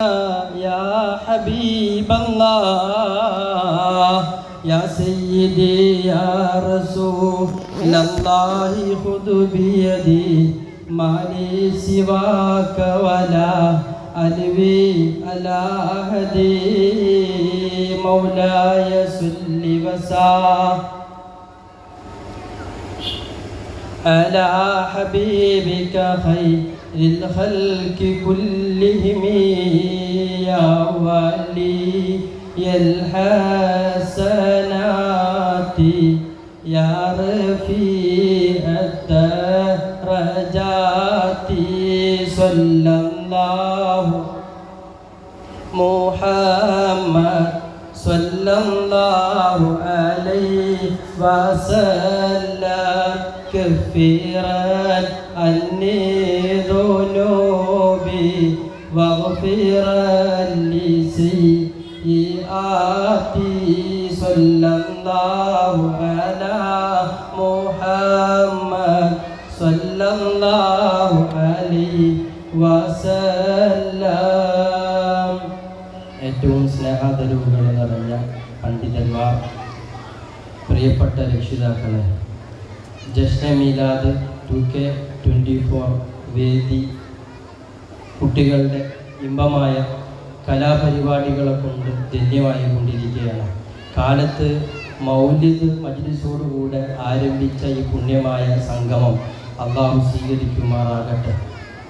يا حبيب الله يا سيدي يا رسول الله خذ بيدي ما لي سواك ولا ألوي على أحدي مولاي صل وسلم على حبيبك خير الخلق كلهم يا ولي الحسنات يا رفيع الدرجات صلى الله محمد صلى الله عليه وسلم كفرا عني ذنوبي واغفرا لسيئاتي صلى الله على محمد صلى الله عليه وسلم. ഏറ്റവും സ്നേഹാദരവുകൾ നിറഞ്ഞ പണ്ഡിതന്മാർ, പ്രിയപ്പെട്ട രക്ഷിതാക്കളെ, ജശ്ന മീലാദ് 2K24 വേദി കുട്ടികളുടെ ഇമ്പമായ കലാപരിപാടികളെ കൊണ്ട് ധന്യമായി കൊണ്ടിരിക്കുകയാണ്. കാലത്ത് മൗലിദ് മജ്ലിസോടുകൂടെ ആരംഭിച്ച ഈ പുണ്യമായ സംഗമം അള്ളാഹു സ്വീകരിക്കുമാറാകട്ടെ.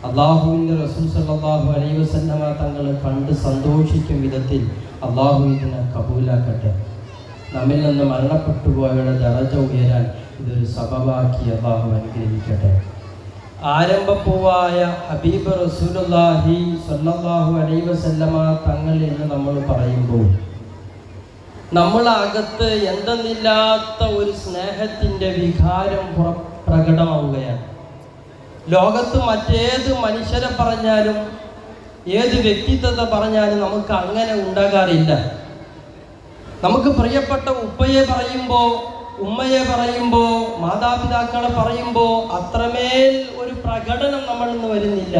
അള്ളാഹുവിൻ്റെ റസൂൽ സല്ലല്ലാഹു അലൈഹി വസല്ലമ തങ്ങൾ കണ്ട് സന്തോഷിക്കും വിധത്തിൽ അള്ളാഹു ഇതിനെ കബൂലാക്കട്ടെ. നമ്മിൽ നിന്ന് മരണപ്പെട്ടു പോയവരുടെ ദറജ ഉയരാൻ ഇതൊരു സബബാക്കി അള്ളാഹു അനുഗ്രഹിക്കട്ടെ. ആരംഭപ്പൂവായ ഹബീബ് റസൂലുള്ളാഹി സ്വല്ലല്ലാഹു അലൈഹി വസല്ലമ തങ്ങൾ എന്ന് നമ്മൾ പറയുമ്പോൾ നമ്മളകത്ത് എന്തെന്നില്ലാത്ത ഒരു സ്നേഹത്തിൻ്റെ വികാരം പ്രകടമാവുകയാണ്. ലോകത്ത് മറ്റേത് മനുഷ്യരെ പറഞ്ഞാലും ഏത് വ്യക്തിത്വത്തെ പറഞ്ഞാലും നമുക്ക് അങ്ങനെ ഉണ്ടാകാറില്ല. നമുക്ക് പ്രിയപ്പെട്ട ഉപ്പയെ പറയുമ്പോൾ, ഉമ്മയെ പറയുമ്പോൾ, മാതാപിതാക്കളെ പറയുമ്പോൾ അത്രമേൽ ഒരു പ്രകടനം നമ്മളിൽ നിന്ന് വരുന്നില്ല.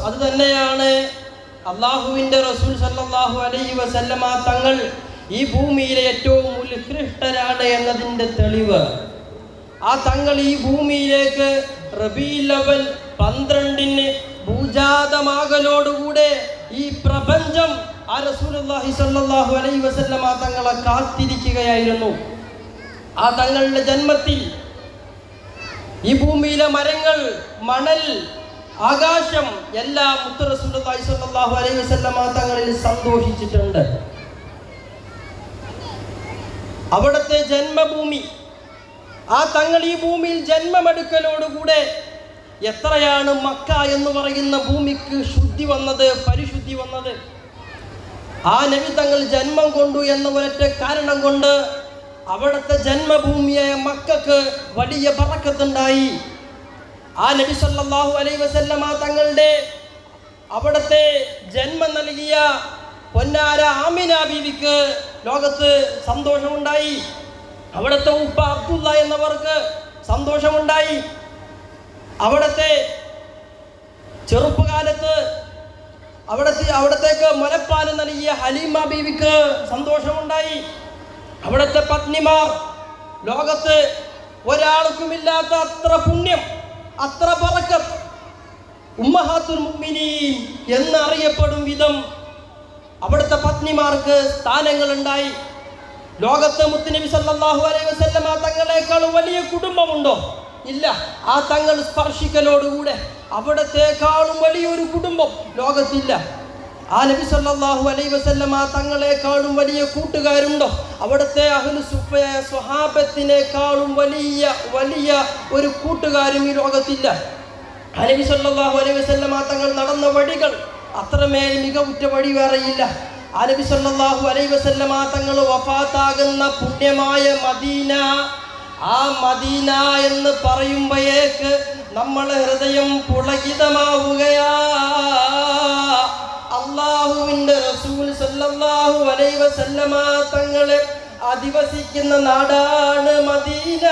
അത് തന്നെയാണ് അള്ളാഹുവിൻ്റെ റസൂൽ സല്ലല്ലാഹു അലൈഹി വസല്ലമ തങ്ങൾ ഈ ഭൂമിയിലെ ഏറ്റവും ഉത്കൃഷ്ടരാണ് എന്നതിൻ്റെ തെളിവ്. ആ തങ്ങൾ ഈ ഭൂമിയിലേക്ക് റബീഉൽ അവ്വൽ 12 ഭൂജാതമാകലോടുകൂടെ ഈ പ്രപഞ്ചം ആ റസൂലുള്ളാഹി സ്വല്ലല്ലാഹു അലൈഹി വസല്ലമ തങ്ങളെ കാത്തിരിക്കുകയായിരുന്നു. ആ തങ്ങളുടെ ജന്മത്തിൽ ഈ ഭൂമിയിലെ മരങ്ങൾ, മണൽ, ആകാശം എല്ലാം മുത്ത് റസൂലുള്ളാഹി സ്വല്ലല്ലാഹു അലൈഹി വസല്ലമ തങ്ങളിൽ സന്തോഷിച്ചിട്ടുണ്ട്. അവിടുത്തെ ജന്മഭൂമി, ആ തങ്ങൾ ഈ ഭൂമിയിൽ ജന്മമെടുക്കലോടുകൂടെ എത്രയാണ് മക്ക എന്ന് പറയുന്ന ഭൂമിക്ക് ശുദ്ധി വന്നത്, പരിശുദ്ധി വന്നത്. ആ നബി തങ്ങൾ ജന്മം കൊണ്ടു എന്ന ഒരൊറ്റ കാരണം കൊണ്ട് അവിടുത്തെ ജന്മഭൂമിയായ മക്കൾക്ക് വലിയ ബറക്കത്തുണ്ടായി. ആ നബി സല്ലല്ലാഹു അലൈഹി വസല്ലമ തങ്ങളുടെ അവിടുത്തെ ജന്മം നൽകിയ പൊന്നാര ആമിന ബീവിക്ക് ലോകത്ത് സന്തോഷമുണ്ടായി. അവിടുത്തെ ഉപ്പ അബ്ദുള്ള എന്നവർക്ക് സന്തോഷമുണ്ടായി. അവിടുത്തെ ചെറുപ്പകാലത്ത് അവിടത്തേക്ക് മുലപ്പാല് നൽകിയ ഹലീമ ബീവിക്ക് സന്തോഷമുണ്ടായി. അവിടുത്തെ പത്നിമാർ ലോകത്ത് ഒരാൾക്കുമില്ലാത്ത അത്ര പുണ്യം, അത്ര ബറക്കത്ത്, ഉമ്മഹാത്തുൽ മുഅ്മിനീൻ എന്നറിയപ്പെടും വിധം അവിടുത്തെ പത്നിമാർക്ക് സ്ഥാനങ്ങളുണ്ടായി. ലോകത്ത് മുത്തുനബി സല്ലല്ലാഹു അലൈഹി വസല്ലമ തങ്ങളെക്കാൾ വലിയ കുടുംബമുണ്ടോ? ഇല്ല. ആ തങ്ങൾ സ്പർശിക്കലോടുകൂടെ അവിടത്തേക്കാളും വലിയൊരു കുടുംബം ലോകത്തില്ല. ആ നബി സല്ലല്ലാഹു അലൈഹി വസല്ലമ തങ്ങളെക്കാളും വലിയ കൂട്ടുകാരുണ്ടോ? അവിടുത്തെ അഹ്ലു സുഫ്ഫയായ സ്വഹാബത്തിനേക്കാളും വലിയ ഒരു കൂട്ടുകാരും ഈ ലോകത്തില്ല. ആ നബി സല്ലല്ലാഹു അലൈഹി വസല്ലമ തങ്ങൾ നടന്ന വഴികൾ അത്രമേൽ മികവുറ്റ വഴി വേറെയില്ല. ആ നബി സല്ലല്ലാഹു അലൈഹി വസല്ലമ തങ്ങൾ വഫാത്താകുന്ന പുണ്യമായ മദീന, ആ മദീന എന്ന് പറയുമ്പോഴേക്ക് നമ്മളെ ഹൃദയം പുളകിതമാവുകയാ. അല്ലാഹുവിൻ്റെ റസൂൽ സല്ലല്ലാഹു അലൈഹി വസല്ലമ തങ്ങളെ അധിവസിക്കുന്ന നാടാണ് മദീന.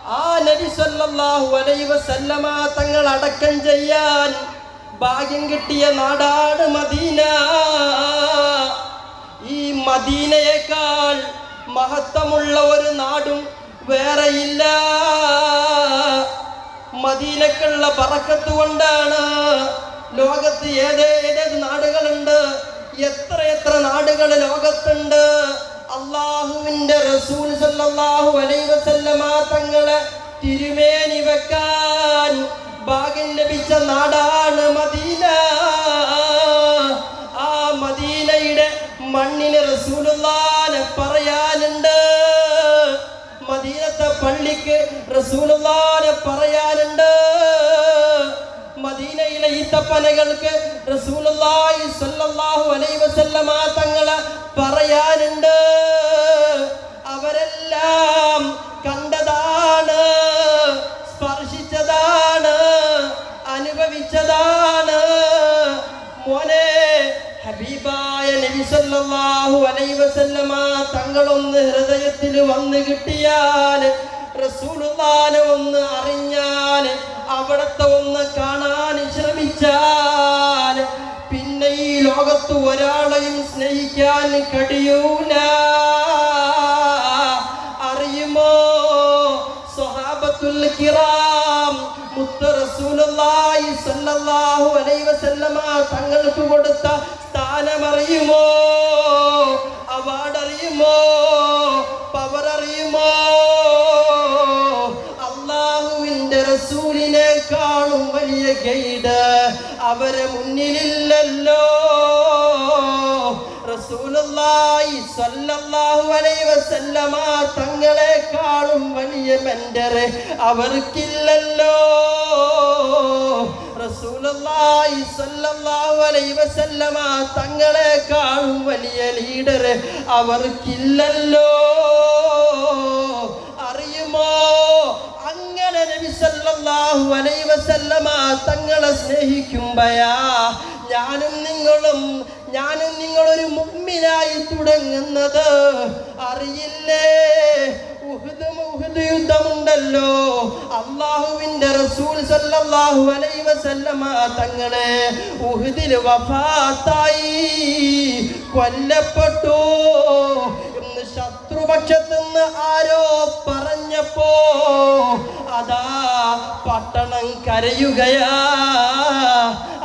ആ ആ നബി സല്ലല്ലാഹു അലൈഹി വസല്ലമ തങ്ങൾ അടക്കം ചെയ്യാൻ ഭാഗ്യം കിട്ടിയ നാടാണ് മദീന. ഈ മദീനയേക്കാൾ മഹത്വമുള്ള ഒരു നാടും വേറെയില്ല. മദീനക്കുള്ള ബറക്കത്ത് കൊണ്ടാണ് ലോകത്ത് ഏതേത് നാടുകളുണ്ട്, എത്ര നാടുകൾ ലോകത്തുണ്ട്. അള്ളാഹുവിന്റെ റസൂൽ സല്ലല്ലാഹു അലൈഹി വസല്ലമ തങ്ങളെ തിരുമേനി വെക്കാൻ ഭാഗ്യം ലഭിച്ച നാടാണ് മദീന. ആ മദീനയുടെ മണ്ണിന് റസൂലുള്ളാഹിനെ പറയാനുണ്ട്. മദീനത്തെ പള്ളിക്ക് റസൂലുള്ളാഹിനെ പറയാനുണ്ട്. മദീനയിലെ ഈത്തപ്പനകൾക്ക് റസൂലുള്ളാഹി സ്വല്ലല്ലാഹു അലൈഹി വസല്ലമ തങ്ങളെ പറയാനുണ്ട്. അവരെല്ലാം കണ്ടതാണ്, സ്പർശിച്ചതാണ്, അനുഭവിച്ചതാണ്. മോനെ, ഹബീബായ നബി സല്ലല്ലാഹു അലൈഹി വസല്ലമ തങ്ങളൊന്ന് ഹൃദയത്തിൽ വന്ന് കിട്ടിയാൽ, റസൂലുള്ളാഹിനെ ഒന്ന് അറിഞ്ഞാൽ, അവിടത്തെ ഒന്ന് കാണാൻ ശ്രമിച്ചാൽ, പിന്നെ ഈ ലോകത്ത് ഒരാളെയും സ്നേഹിക്കാൻ കഴിയൂല. അറിയുമോ, സ്വഹാബത്തുൽ കിറാം മുത്ത് റസൂലുള്ളാഹി സ്വല്ലല്ലാഹു അലൈഹി വസല്ലമ തങ്ങൾക്ക് കൊടുത്ത സ്ഥാനം അറിയുമോ? അവാർഡ് അറിയുമോ? പവർ അറിയുമോ? അല്ലാഹുവിന്റെ റസൂലിനെ കാണും വലിയ ഗൈഡ് അവരെ മുന്നിലില്ലല്ലോ. റസൂലുള്ളാഹി സ്വല്ലല്ലാഹു അലൈഹി വസല്ലമ തങ്ങളെക്കാളും വലിയ മെന്റർ അവർക്കില്ലല്ലോ. റസൂലുള്ളാഹി സ്വല്ലല്ലാഹു അലൈഹി വസല്ലമ തങ്ങളെക്കാളും വലിയ ലീഡർ അവർക്കില്ലല്ലോ. അറിയുമോ, അങ്ങനെ നബി സല്ലല്ലാഹു അലൈഹി വസല്ലമ തങ്ങളെ സ്നേഹിക്കുമ്പോഴാ ഞാനും നിങ്ങളൊരു മുഅ്മിനായി തുടങ്ങുന്നത്. അറിയില്ലേ, ഉഹുദ് യുദ്ധമുണ്ടല്ലോ, അല്ലാഹുവിന്റെ റസൂൽ സല്ലല്ലാഹു അലൈഹി വസല്ലമ തങ്ങളെ ഉഹുദിൽ വഫാത്തായി, കൊല്ലപ്പെട്ടു എന്ന് ശത്രുപക്ഷത്തുനിന്ന് ആരോ പറഞ്ഞപ്പോ അതാ പട്ടണം കരയുകയാ.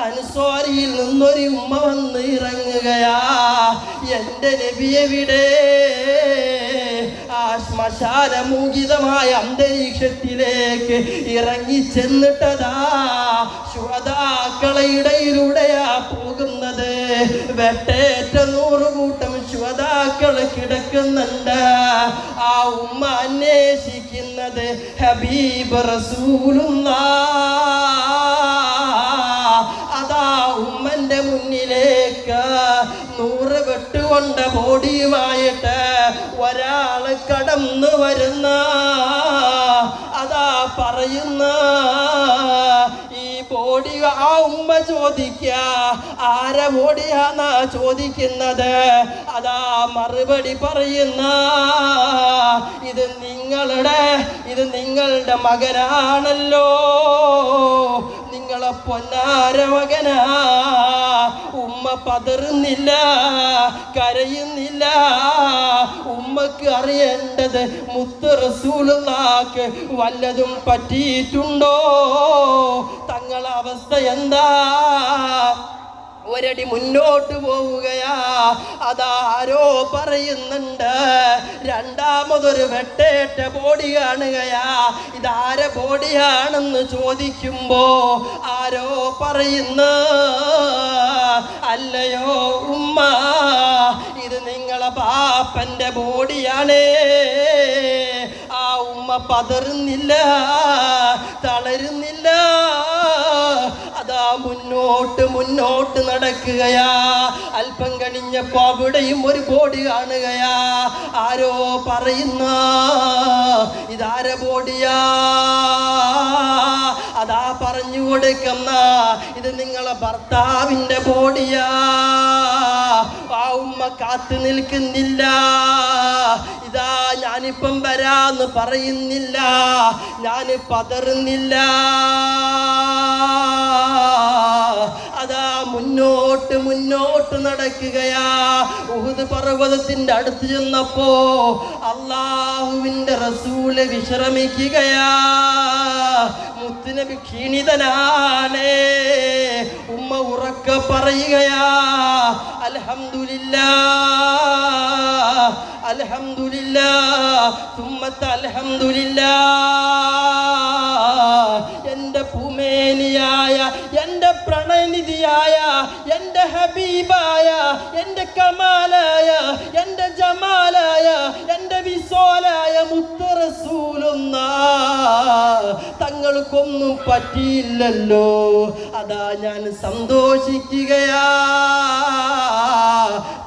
അൻസ്വാരിയിൽ നിന്നൊരു ഉമ്മ വന്ന് ഇറങ്ങുകയാ. എൻ്റെ നബിയെവിടെ? ആ ശ്മശാനമൂകിതമായ അന്തരീക്ഷത്തിലേക്ക് ഇറങ്ങി ചെന്നിട്ടതാ ശുഹദാക്കളെ ഇടയിലൂടെയാ പോകുന്നത്. വെട്ടേറ്റ 100 കൂട്ടം ശുഹദാക്കൾ കിടക്കുന്നുണ്ട്. ആ ഉമ്മ അന്വേഷിക്കുന്നത് ഹബീബ് റസൂലുള്ളാഹ്. അതാ ഉമ്മന്റെ മുന്നിലേക്ക് 100 വെട്ടുകൊണ്ട ബോഡിയുമായിട്ട് ഒരാള് കടന്നു വരുന്ന, അതാ പറയുന്ന ഈ ബോഡി. ആ ഉമ്മ ചോദിക്ക, ആരെ ബോഡിയാന്നാ ചോദിക്കുന്നത്. അതാ മറുപടി പറയുന്ന, ഇത് നിങ്ങളുടെ മകനാണല്ലോ, നിങ്ങളെ പൊന്നാര മകനാ. ഉമ്മ പതറുന്നില്ല, കരയുന്നില്ല. ഉമ്മക്ക് അറിയേണ്ടത് മുത്ത് റസൂലുള്ളാഹിക്ക് വല്ലതും പറ്റിയിട്ടുണ്ടോ, തങ്ങളെ അവസ്ഥ എന്താ. ഒരടി മുന്നോട്ട് പോവുകയാ. അതാരോ പറയുന്നുണ്ട്, രണ്ടാമതൊരു വെട്ടേറ്റ ബോഡി കാണുകയാ. ഇതാരെ ബോഡിയാണെന്ന് ചോദിക്കുമ്പോ ആരോ പറയുന്നു, അല്ലയോ ഉമ്മ, ഇത് നിങ്ങളെ ബാപ്പന്റെ ബോഡിയാണേ. ആ ഉമ്മ പതറുന്നില്ല, തളരുന്നില്ല. അതാ മുന്നോട്ട് മുന്നോട്ട് നടക്കുകയാ. അല്പം കഴിഞ്ഞപ്പോ അവിടെയും ഒരു ബോഡി കാണുകയാ. ആരോ പറയുന്ന ഇതാര ബോഡിയാ? അതാ പറഞ്ഞു കൊടുക്കുന്ന ഇത് നിങ്ങളെ ഭർത്താവിന്റെ ബോഡിയാ. ആ ഉമ്മ കാത്തു നിൽക്കുന്നില്ല. ഇതാ ഞാനിപ്പം വരാന്ന് പറയുന്നില്ല, ഞാൻ പതറുന്നില്ല. അതാ മുന്നോട്ട് മുന്നോട്ട് നടക്കുകയാ. ഉഹുദ് പർവ്വതത്തിന്റെ അടുത്ത് ചെന്നപ്പോ അല്ലാഹുവിന്റെ റസൂല് വിശ്രമിക്കുകയാ. മുത്തുനബി ക്ഷീണിതനാണ്. ഉമ്മ ഉറക്കെ പറയുകയാ, അൽഹംദുലില്ലാഹ് അൽഹംദുലില്ലാഹ് തുമ്മത്ത് അൽഹംദുലില്ലാഹ്. എൻ്റെ പൂമേനിയായ, എൻ്റെ പ്രണയനിധിയായ, എൻ്റെ ഹബീബായ, എൻ്റെ കമാലായ, എൻ്റെ ജമാലായ, എൻ്റെ വിസോലായ മുത്ത് റസൂലുള്ളാഹ് തങ്ങൾക്കൊന്നും പറ്റിയില്ലല്ലോ. അതാ ഞാൻ സന്തോഷിക്കുകയാ.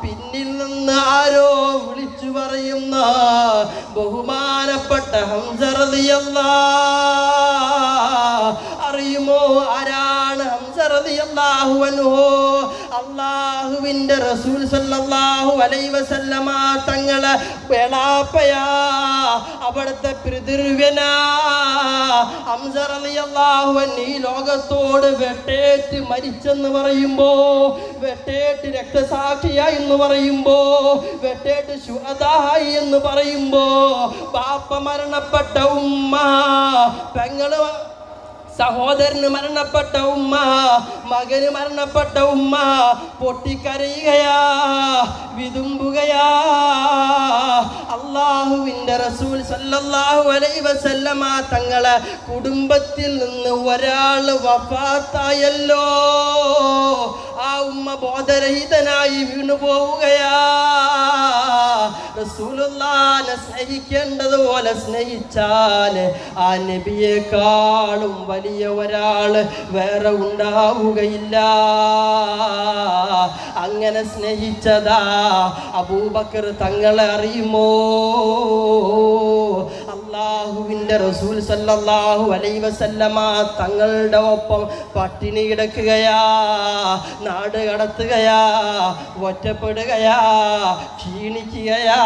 പിന്നിൽ നിന്ന് ആരോ വിളിച്ചു പറയുന്ന ബഹുമാനപ്പെട്ട ഹംസ റളിയല്ലാഹ്. അറിയുമോ ആരാണ് ഹംസ റളിയല്ലാഹു അൻഹു? അല്ലാഹുവിന്റെ റസൂൽ സല്ലല്ലാഹു അലൈഹി വസല്ലമ തങ്ങളെ വേളാപ്പയാ, അവിടുത്തെ പിതൃവ്യനാ. ഹംസ റളിയല്ലാഹു അൻഹു ഈ ലോകത്തോട് വെട്ടേറ്റ് മരിച്ചെന്ന് പറയുമ്പോ, വെട്ടേറ്റ് രക്തസാക്ഷിയായി എന്ന് പറയുമ്പോ, വെട്ടേറ്റ് ശുഹദായി എന്ന് പറയുമ്പോ, ബാപ്പ മരണപ്പെട്ട ഉമ്മ, പെങ്ങള് സഹോദരന് മരണപ്പെട്ട ഉമ്മ, മകന് മരണപ്പെട്ട ഉമ്മ പൊട്ടിക്കരയുകയാ, വിതുമ്പുകയാ. അല്ലാഹുവിന്റെ റസൂൽ സല്ലല്ലാഹു അലൈഹി വസല്ലമ തങ്ങളെ കുടുംബത്തിൽ നിന്ന് ഒരാൾ വഫാത്തായല്ലോ. ആ ഉമ്മ ബോധരഹിതനായി വീണു പോവുകയാ. റസൂലുള്ളാഹിനെ സ്നേഹിക്കേണ്ടതുപോലെ സ്നേഹിച്ചാൽ ആ നബിയെക്കാളും വലിയ ഒരാള് വേറെ ഉണ്ടാവുകയില്ല. അങ്ങനെ സ്നേഹിച്ചതാ അബൂബക്കർ തങ്ങളെ അറിയുമോ? അല്ലാഹുവിന്റെ റസൂൽ സല്ലല്ലാഹു അലൈഹി വസല്ലമ തങ്ങളുടെ ഒപ്പം പട്ടിണി കിടക്കുകയാ, നാട് കടത്തുകയാ, ഒറ്റപ്പെടുകയാ, ക്ഷീണിക്കുകയാ.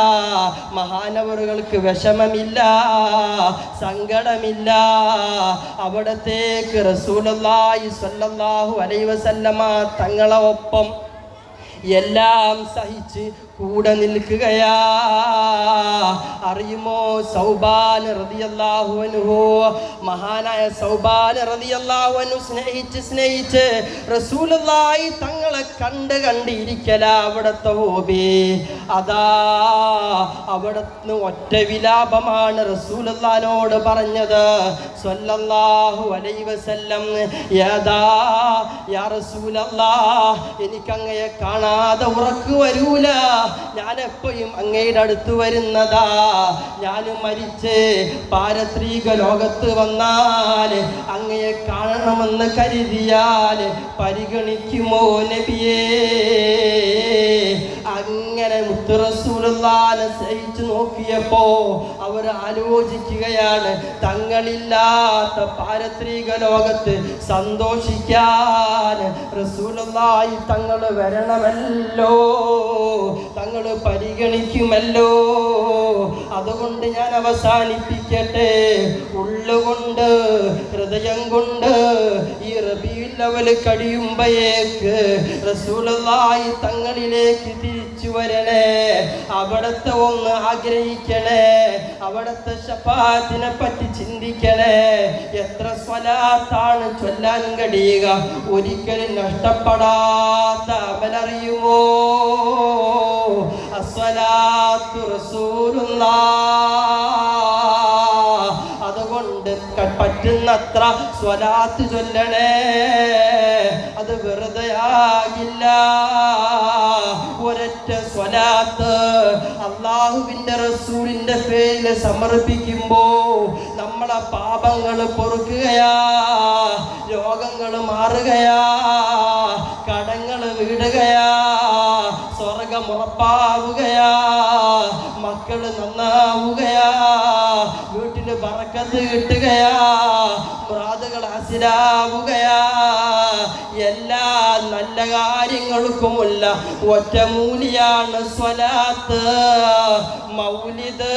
മഹാനവറുകൾക്ക് വിഷമമില്ല, സങ്കടമില്ല. അവിടത്തേക്ക് റസൂലുള്ളാഹി സ്വല്ലല്ലാഹു അലൈഹി വസല്ലമ തങ്ങളെ ഒപ്പം എല്ലാം സഹിച്ച് കൂടെ നിൽക്കുകയാ. അറിയുമോ സൗബാൻ റളിയല്ലാഹു അൻഹു, മഹാനായ സൗബാൻ റളിയല്ലാഹു അൻഹു സ്നേഹിച്ച് റസൂലുള്ളാഹി തങ്ങളെ കണ്ടിരിക്കല അവിടത്തെ ഹോബി. അതാ അവിടുന്ന് ഒറ്റ വിലാപമാണ് റസൂലുള്ളാഹിനോട് പറഞ്ഞത് സ്വല്ലല്ലാഹു അലൈഹി വസല്ലം. യാ റസൂലല്ലാഹ്, എനിക്കങ്ങയെ കാണാതെ ഉറക്കു വരൂല, ഞാൻ എപ്പോഴും അങ്ങയുടെ അടുത്ത് വരുന്നതാ. ഞാൻ മരിച്ച് പാരത്രിക ലോകത്ത് വന്നാൽ അങ്ങയെ കാണണമെന്ന് കരുതിയാൽ പരിഗണിക്കുമോ നബിയേ? അങ്ങനെ മുത്ത് റസൂലുള്ളാഹിനെ സ്നേഹിച്ചു നോക്കിയപ്പോ അവർ ആലോചിക്കുകയാണ്, തങ്ങളില്ലാത്ത പാരത്രിക ലോകത്ത് സന്തോഷിക്കാൻ റസൂലുള്ളാഹി തങ്ങൾ വരണമല്ലോ, തങ്ങൾ പരിഗണിക്കുമല്ലോ. അതുകൊണ്ട് ഞാൻ അവസാനിപ്പിക്കട്ടെ. ഉള്ളുകൊണ്ട് ഹൃദയം കൊണ്ട് ഈ റബീഉൽ അവ്വൽ കഴിയുമ്പോഴേക്ക് റസൂലുള്ളാഹി തങ്ങളിലേക്ക് തിരിച്ചു വരണേ, അവിടത്തെ ഒന്ന് ആഗ്രഹിക്കണേ, അവിടത്തെ ശഫാഅത്തിനെ പറ്റി ചിന്തിക്കണേ. എത്ര സ്വലാത്താണ് ചൊല്ലാൻ കഴിയുക? ഒരിക്കലും നഷ്ടപ്പെടാത്ത അമലറിയുമോ? അസ്സലാത്തു റസൂലുള്ളാഹ്. അതുകൊണ്ട് പറ്റുന്നത്ര സ്വലാത്ത് ചൊല്ലണേ, അത് വെറുതെ ആകില്ല. ഒരൊറ്റ സ്വലാത്ത് അല്ലാഹുവിന്റെ റസൂലിന്റെ പേരിൽ സമർപ്പിക്കുമ്പോ നമ്മളെ പാപങ്ങൾ പൊറുക്കുകയാ, രോഗങ്ങൾ മാറുകയാ, കടങ്ങൾ വീടുകയാ, സ്വർഗം ഉറപ്പാവുകയാ, മക്കള് നന്നാവുകയാ, വീട്ടില് ബറക്കത്ത് കിട്ടുകയാ, മുറാദുകൾ ഹാസിലാവുകയാ. എല്ലാ നല്ല കാര്യങ്ങൾക്കുമുള്ള ഒറ്റമൂലിയാണ് സ്വലാത്ത്, മൗലിദ്.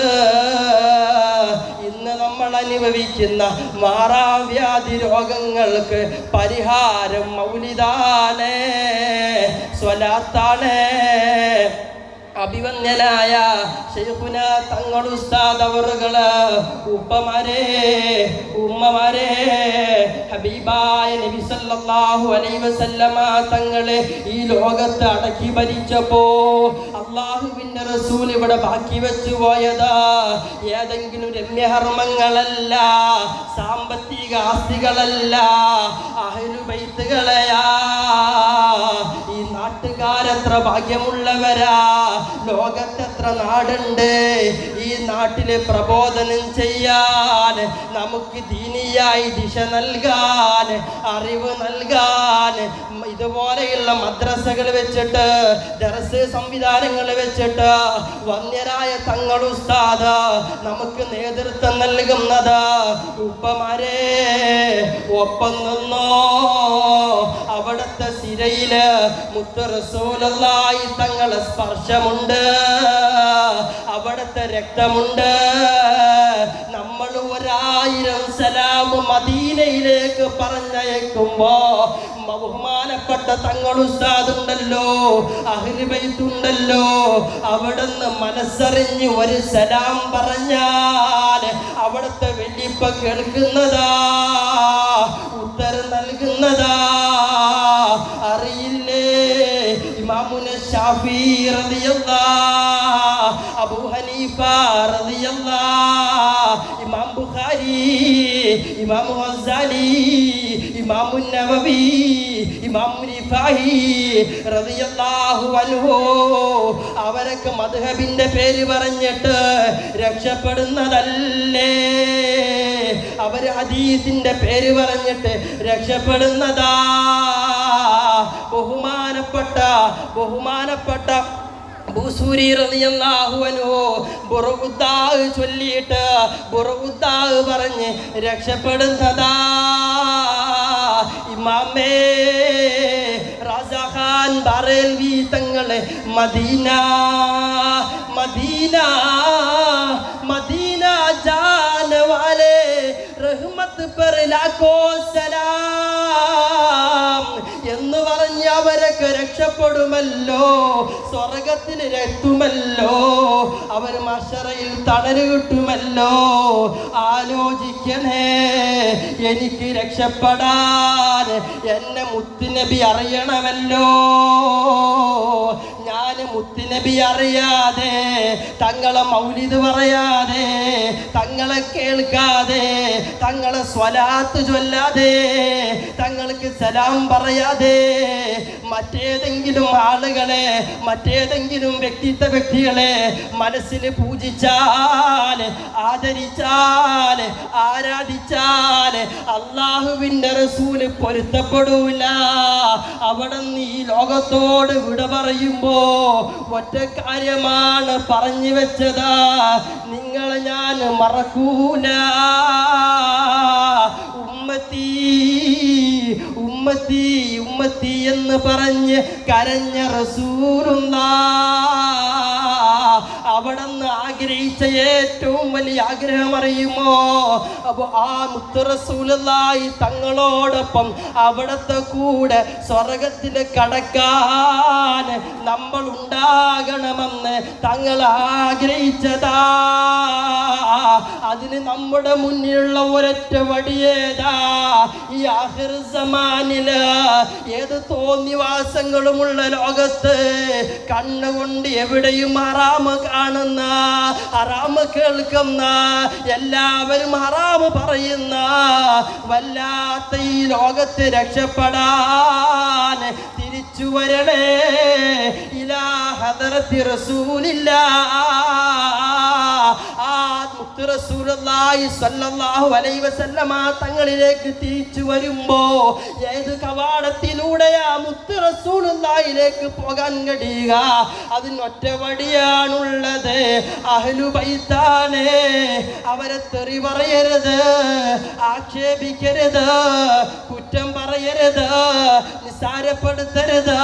ഇന്ന് നമ്മൾ അനുഭവിക്കുന്ന മാറാവ്യാധി രോഗങ്ങൾക്ക് പരിഹാരം മൗലിദാണ്, സ്വലാത്താണ്. അഭിവന്യനായ ശൈഖുന തങ്ങൾ ഉസ്താദ് അവറുകള്, ഉപ്പമാരെ ഉമ്മമാരെ, ഹബീബായ നബി സല്ലല്ലാഹു അലൈഹി വസല്ലമ തങ്ങളെ ഈ ലോകത്ത് അടക്കി ഭരിച്ചപ്പോ അല്ലാഹുവിന്റെ റസൂൽ ഇവിടെ ബാക്കി വെച്ചു പോയതാ ഏതെങ്കിലും രമ്യഹർമ്മങ്ങളല്ല, സാമ്പത്തിക ആസ്തികളല്ല, അഹ്ലു ബൈത്തുകളെയാ. ഈ നാട്ടുകാരെത്ര ഭാഗ്യമുള്ളവരാ, ലോകത്തെത്ര നാടുണ്ട്. ഈ നാട്ടില് പ്രബോധനം ചെയ്യാൻ, നമുക്ക് ദീനിയായി ദിശ നൽകാൻ, അറിവ് നൽകാൻ ഇതുപോലെയുള്ള മദ്രസകൾ വെച്ചിട്ട്, ദർസ് സംവിധാനങ്ങൾ വെച്ചിട്ട് വന്യരായ തങ്ങൾ ഉസ്താദ് നമുക്ക് നേതൃത്വം നൽകുന്നത്. ഉപ്പമാരെ ഒപ്പം നിന്നോ, അവിടുത്തെ സിരയില് മുത്ത് റസൂലുള്ളാഹി തങ്ങളെ സ്പർശമുണ്ട്, അവിടുത്തെ രക്തമുണ്ട്. നമ്മൾ 1000 സലാം മദീനയിലേക്ക് പറഞ്ഞയക്കുമ്പോ ബഹുമാനപ്പെട്ട തങ്ങൾ ഉസ്താദ് ഉണ്ടല്ലോ, അഹ്ലു ബൈത്ത് ഉണ്ടല്ലോ, അവിടുന്ന് മനസ്സറിഞ്ഞ് ഒരു സലാം പറഞ്ഞാൽ അവിടുത്തെ വെല്ലിപ്പ കേൾക്കുന്നതാ, ഉത്തരം നൽകുന്നതാ. അറിയില്ലേ ഇമാമുന ശാഫി റളിയല്ലാഹു, അബൂ ഹനീഫ റളിയല്ലാഹു, ഇമാം ബുഖാരി, ഇമാം ഗസാലി, ഇമാം നവവി, ഇമാം റിഫാഹി റളിയല്ലാഹു അൻഹു, അവരൊക്കെ മദ്ഹബിന്റെ പേര് പറഞ്ഞിട്ട് രക്ഷപ്പെടുന്നതല്ലേ? അവര് ഹദീസിന്റെ പേര് പറഞ്ഞിട്ട് രക്ഷപ്പെടുന്നതാ. ബഹുമാനപ്പെട്ട ബൂസൂരി റളിയല്ലാഹു അൻഹു ബുറുദാഹ് ചൊല്ലിയിട്ട് ബുറുദാഹ് പറഞ്ഞ് രക്ഷപ്പെടുന്നതാ. ഇമാമേ റാസഖാൻ ബറേൽവി തങ്ങളെ മദീന മദീന മദീന ജാന വാലേ റഹ്മത്ത് പർ ലാഖോ സലാം എന്ന് പറഞ്ഞ് അവരൊക്കെ രക്ഷപ്പെടുമല്ലോ, സ്വർഗത്തിലെത്തുമല്ലോ, അവർ മഹ്ശറയിൽ തണല് കിട്ടുമല്ലോ. ആലോചിക്കണേ, എനിക്ക് രക്ഷപ്പെടാൻ എന്നെ മുത്തുനബി അറിയണമല്ലോ. ഞാൻ മുത്തുനബി അറിയാതെ, തങ്ങളെ മൗലിദ് പറയാതെ, തങ്ങളെ കേൾക്കാതെ, തങ്ങളെ സ്വലാത്ത് ചൊല്ലാതെ, തങ്ങൾക്ക് സലാം പറയാതെ മറ്റേതെങ്കിലും ആളുകളെ, മറ്റേതെങ്കിലും വ്യക്തികളെ മനസ്സിൽ പൂജിച്ചാൽ, ആദരിച്ചാൽ, ആരാധിച്ചാൽ അല്ലാഹുവിൻ്റെ റസൂല് പൊരുത്തപ്പെടൂല. അവിടെ നിന്ന് ഈ ലോകത്തോട് വിട പറയുമ്പോ ഒറ്റ കാര്യമാണ് പറഞ്ഞു വെച്ചതാ, നിങ്ങളെ ഞാൻ മറക്കൂല. ഉമ്മത്തി ഉമ്മത്തി ഉമ്മത്തി എന്ന് പറഞ്ഞ് കരഞ്ഞ റസൂലുള്ളാഹ് അവിടുന്ന് ആഗ്രഹിച്ച ഏറ്റവും വലിയ ആഗ്രഹം അറിയുമോ? അപ്പോൾ ആ മുത്ത് റസൂലുള്ളാഹി തങ്ങളോടൊപ്പം അവിടുത്തെ കൂടെ സ്വർഗത്തിൽ കടക്കാൻ നമ്മൾ ഉണ്ടാകണമെന്ന് തങ്ങൾ ആഗ്രഹിച്ചതാ. അതിന് നമ്മുടെ മുന്നിലുള്ള ഒരൊറ്റ വടിയേതാ? ഈ ആഖിർ സമാനില് ഏത് തോന്നിവാസങ്ങളുമുള്ള ലോകത്ത് കണ്ണുകൊണ്ട് എവിടെയും ഹറാമ് കാണുന്ന, ഹറാമ് കേൾക്കുന്ന, എല്ലാവരും ഹറാമ് പറയുന്ന വല്ലാത്ത ഈ ലോകത്ത് രക്ഷപ്പെടാൻ തിരിച്ചു വരണേ ഇലാ ഹദറത്തി റസൂലില്ലാ. ആ മുത്ത് റസൂലുള്ളാഹി സ്വല്ലല്ലാഹു അലൈഹി വസല്ലമ തങ്ങളിലേക്ക് തിരിച്ചു വരുമ്പോ ഏത് കവാടത്തിലൂടെയാ മുത്ത് റസൂലുള്ളാഹിയിലേക്ക് പോകാൻ കഴിയുക? അതിനൊറ്റ വഴിയാണുള്ളത്. അഹ്ലു ബൈത്താണ്. അവരെ തെറി പറയരുത്, ആക്ഷേപിക്കരുത്, കുറ്റം പറയരുത്, നിസാരപ്പെടുത്തരുത്.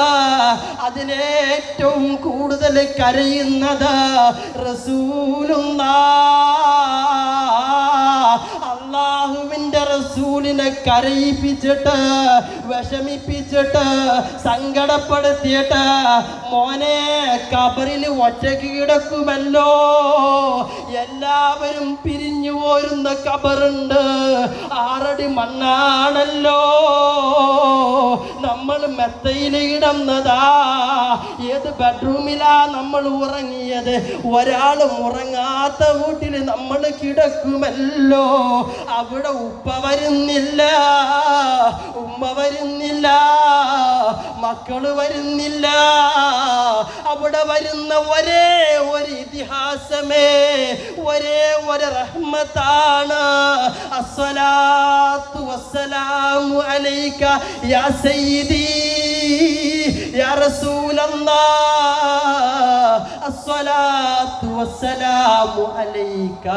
അതിലേറ്റവും കൂടുതൽ കരയുന്നത് അല്ലാഹുവിന്റെ റസൂലിനെ കരയിപ്പിച്ചിട്ട്, വിഷമിപ്പിച്ചിട്ട്, സങ്കടപ്പെടുത്തിയിട്ട് മോനെ ഖബറിൽ ഒറ്റയ്ക്ക് കിടക്കുമല്ലോ, എല്ലാവരും പിരിഞ്ഞു പോരുന്ന ഖബറുണ്ട്, 6 അടി മണ്ണാണല്ലോ, നമ്മൾ മെത്തയിൽ കിടന്നതാ, ഏത് ബെഡ്റൂമിലാ നമ്മൾ ഉറങ്ങിയത്, ഒരാളും ഉറങ്ങാത്ത വീട്ടിൽ നമ്മൾ കിടക്കുമല്ലോ, അവിടെ ഉപ്പ വരുന്നില്ല, ഉമ്മ വരുന്നില്ല, മക്കള് വരുന്നില്ല, അവിടെ വരുന്ന ഒരേ ഒരു ഇതിഹാസമേ, ഒരേ ഒരു റഹ്മത്താണ്. അസ്സലാത്തു വസ്സലാമു അലൈക യാ സയ്യിദി യാ റസൂലല്ലാഹ്, അസ്സലാത്തു വസ്സലാമു അലൈക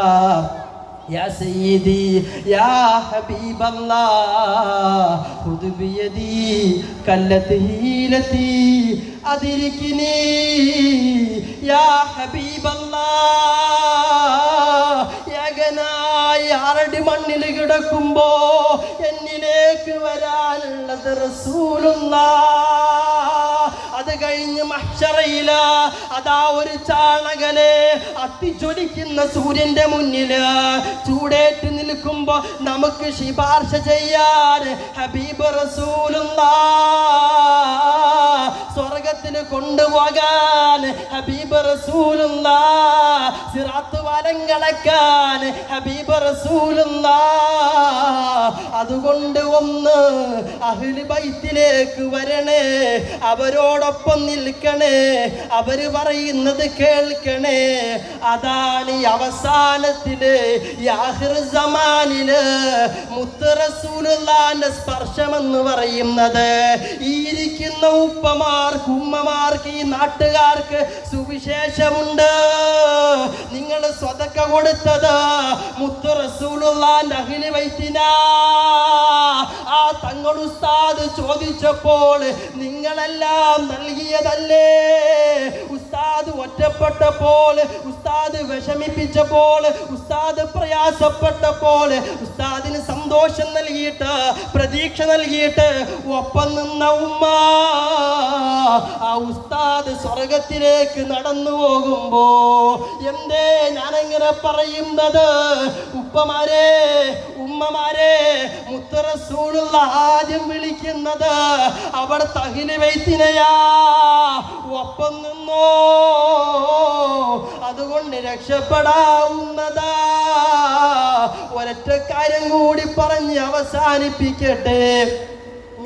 يا سيدي يا حبيب الله خذ بيدي كلت هيلتي أدركني يا حبيب الله يا ഗനായി 6 അടി മണ്ണിൽ കിടക്കുമ്പോ എന്നിലേക്ക് വരാനുള്ളത് റസൂലുള്ളാഹ്. അത് കഴിഞ്ഞ് മഹ്ശറയില അതാ ഒരു ചാണകലെ അത്തിച്ചൊലിക്കുന്ന സൂര്യന്റെ മുന്നില് ചൂടേറ്റ് നിൽക്കുമ്പോ നമുക്ക് ശുപാർശ ചെയ്യാൻ ഹബീബ് റസൂലുള്ളാഹ്, സ്വർഗത്തിൽ കൊണ്ടുപോകാൻ ഹബീബ് റസൂലുള്ളാഹ്, സിറാത്ത് വലം കടക്കാൻ ഹബീബ് റസൂലുള്ളാഹ്. അതുകൊണ്ട് ഒന്ന് അഹ്ലു ബൈത്തിലേക്ക് വരണേ, അവരോടൊപ്പം നിൽക്കണേ, അവര് പറയുന്നത് കേൾക്കണേ. അതാണ് ഈ അവസാനത്തില് ആഖിർ സമാനില് മുത്ത് റസൂലുള്ളാഹിന്റെ സ്പർശമെന്ന് പറയുന്നത്. ഈ ഇരിക്കുന്ന ഉപ്പമാർക്ക്, ഉമ്മമാർക്ക്, ഈ നാട്ടുകാർക്ക് സുവിശേഷമുണ്ട്. നിങ്ങൾ സ്വതക്ക കൊടുത്തത് മുത്ത് റസൂലുള്ളാഹിന്റെ അഹ്ലു ബൈത്തിനാ. ആ തങ്ങൾ ഉസ്താദ് ചോദിച്ചപ്പോൾ നിങ്ങളെല്ലാം നൽകിയതല്ലേ? ഉസ്താദ് ഒറ്റപ്പെട്ടപ്പോൾ, ഉസ്താദ് വിഷമിപ്പിച്ചപ്പോൾ, ഉസ്താദ് പ്രയാസപ്പെട്ടപ്പോൾ ഉസ്താദിന് സന്തോഷം നൽകിയിട്ട്, പ്രതീക്ഷ നൽകിയിട്ട് ഒപ്പം നിന്ന ഉമ്മ, ആ ഉസ്താദ് സ്വർഗത്തിലേക്ക് നടന്നു പോകുമ്പോ എന്തേ ഞാനെങ്ങനെ പറയുന്നത്? ഉപ്പമാരെ, ഉമ്മമാരെ, മുത്ത് റസൂലുള്ളാഹ് ആദ്യം വിളിക്കുന്നത് അവിടെ അഹ്ലു ബൈത്തിനെയാ. ഒപ്പം നിന്നോ, അതുകൊണ്ട് രക്ഷപ്പെടാവുന്നതാ. ഒരൊറ്റ കാര്യം കൂടി പറഞ്ഞ് അവസാനിപ്പിക്കട്ടെ.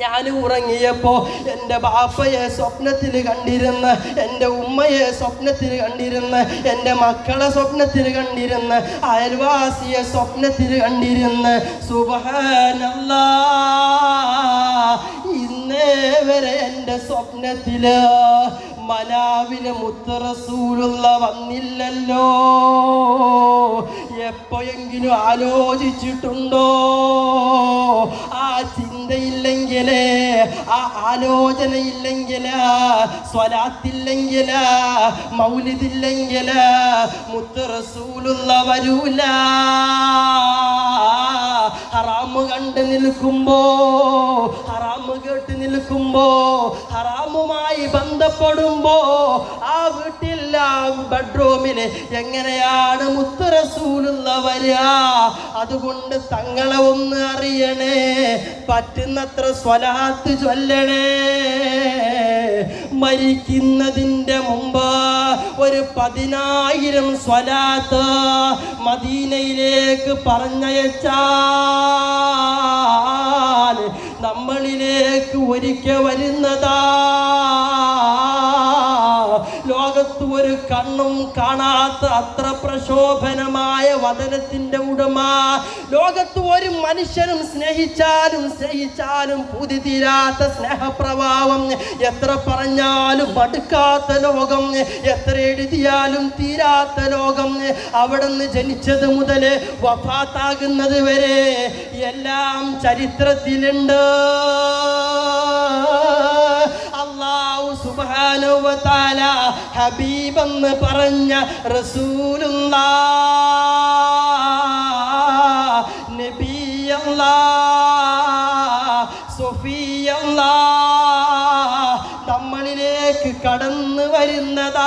ഞാൻ ഉറങ്ങിയപ്പോ എൻ്റെ ബാപ്പയെ സ്വപ്നത്തിൽ കണ്ടിരുന്ന്, എൻ്റെ ഉമ്മയെ സ്വപ്നത്തിൽ കണ്ടിരുന്ന്, എൻ്റെ മക്കളെ സ്വപ്നത്തിൽ കണ്ടിരുന്ന്, അയൽവാസിയെ സ്വപ്നത്തിൽ കണ്ടിരുന്ന്. സുബ്ഹാനല്ലാഹ്, ഇന്നേ വരെ എൻ്റെ സ്വപ്നത്തില് മനാവിലെ മുത്ത് റസൂലുള്ളാഹ് വന്നില്ലല്ലോ. എപ്പോഴെങ്കിലും ആലോചിച്ചിട്ടുണ്ടോ? ആ ചിന്തയില്ലെങ്കില്, ആ ആലോചനയില്ലെങ്കില്, സ്വലാത്തില്ലെങ്കില്, മൗലിദില്ലെങ്കില് മുത്ത് റസൂലുള്ളാഹ് വരൂല. ഹറാമ് കണ്ട് നിൽക്കുമ്പോ, ഹറാമ് കേട്ട് നിൽക്കുമ്പോ, ഹറാമുമായി ബന്ധപ്പെടുമ്പോ ആ വീട്ടിൽ, ആ ബെഡ്റൂമിൽ എങ്ങനെയാണ് മുത്ത് റസൂലുള്ളാഹ് വരിക? അതുകൊണ്ട് തങ്ങളെ ഒന്ന് അറിയണേ, പറ്റുന്നത്ര സ്വലാത്ത് ചൊല്ലണേ. മരിക്കുന്നതിന്റെ മുമ്പ് ഒരു 10,000 സ്വലാത്ത് മദീനയിലേക്ക് പറഞ്ഞയച്ചാൽ നമ്മളിലേക്ക് ഒരിക്കൽ വരുന്നതാ. ലോകത്ത് ഒരു കണ്ണും കാണാത്ത അത്ര പ്രശോഭനമായ വദനത്തിന്റെ ഉടമ. ലോകത്ത് ഒരു മനുഷ്യനും സ്നേഹിച്ചാലും പൂതി തീരാത്ത സ്നേഹപ്രഭാവം. എത്ര പറഞ്ഞാലും മടുക്കാത്ത ലോകം, എത്ര എഴുതിയാലും തീരാത്ത ലോകം. അവിടുന്ന് ജനിച്ചത് മുതൽ വഫാത്താകുന്നത് വരെ എല്ലാം ചരിത്രത്തിലുണ്ട്. അല്ലാഹു സുബ്ഹാനഹു വ തആല ഹബീബെന്ന് പറഞ്ഞ റസൂലുള്ളാഹ്, നബിയല്ലാഹ്, സഫിയല്ലാഹ് നമ്മളിലേക്ക് കടന്നു വരുന്നതാ.